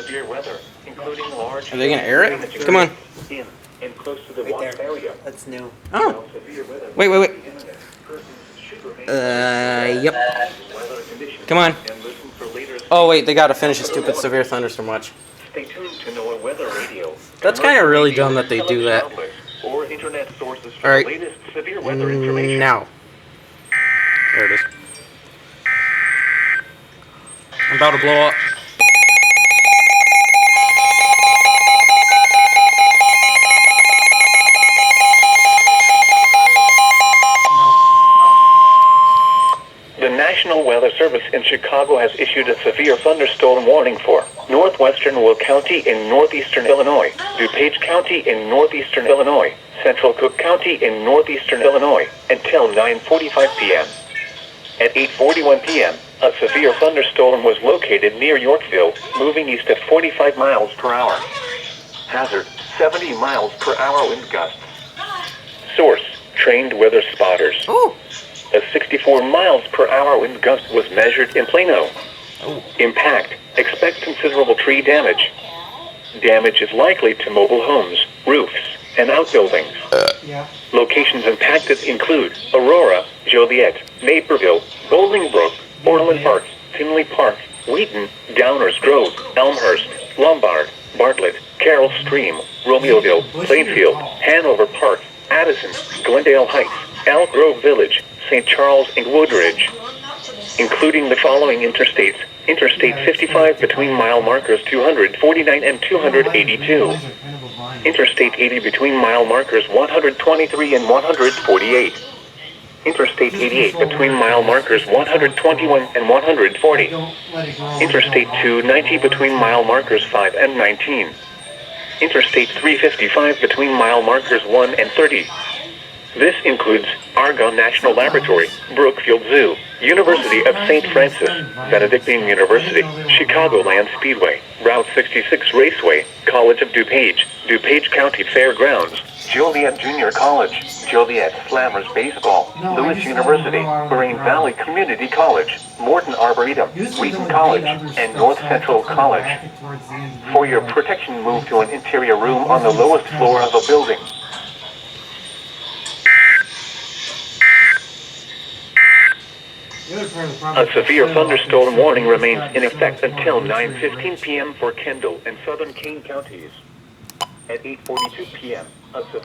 severe weather, including large. Are they gonna air it? Come on. In and close to the Right watch there. area. That's new. Oh. Severe weather. Wait. Persons should remain Yep. weather conditions Come on. and listen for later. Oh wait, they gotta finish a stupid severe thunderstorm watch. Stay tuned to know a weather radio. That's kinda really dumb that they do that. Or internet sources for All right. the latest severe weather information. Now. There it is. I'm about to blow up. The National Weather Service in Chicago has issued a severe thunderstorm warning for northwestern Will County in northeastern Illinois, DuPage County in northeastern Illinois, Central Cook County in northeastern Illinois, until 9:45 p.m. At 8:41 p.m., a severe thunderstorm was located near Yorkville, moving east at 45 miles per hour. Hazard, 70 miles per hour wind gusts. Source, trained weather spotters. Oh. A 64 miles per hour wind gust was measured in Plano. Oh. Impact, expect considerable tree damage. Damage is likely to mobile homes, roofs, and outbuildings. Locations impacted include Aurora, Joliet, Naperville, Bolingbrook, Orland Park, Tinley Park, Wheaton, Downers Grove, Elmhurst, Lombard, Bartlett, Carroll Stream, Romeoville, Plainfield, Hanover Park, Addison, Glendale Heights, Elk Grove Village, St. Charles and Woodridge, including the following interstates: Interstate 55 between mile markers 249 and 282. Interstate 80 between mile markers 123 and 148. Interstate 88 between mile markers 121 and 140. Interstate 290 between mile markers 5 and 19. Interstate 355 between mile markers 1 and 30. This includes Argonne National Laboratory, Brookfield Zoo, University of St. Francis, Benedictine University, Chicagoland Speedway, Route 66 Raceway, College of DuPage, DuPage County Fairgrounds, Joliet Junior College, Joliet Slammers Baseball, Lewis University, Moraine Valley Community College, Morton Arboretum, Wheaton College, and North Central College. For your protection, move to an interior room on the lowest floor of a building. A severe thunderstorm warning remains in effect until 9:15 p.m. for Kendall and southern Kane counties. At 8:42 p.m., a severe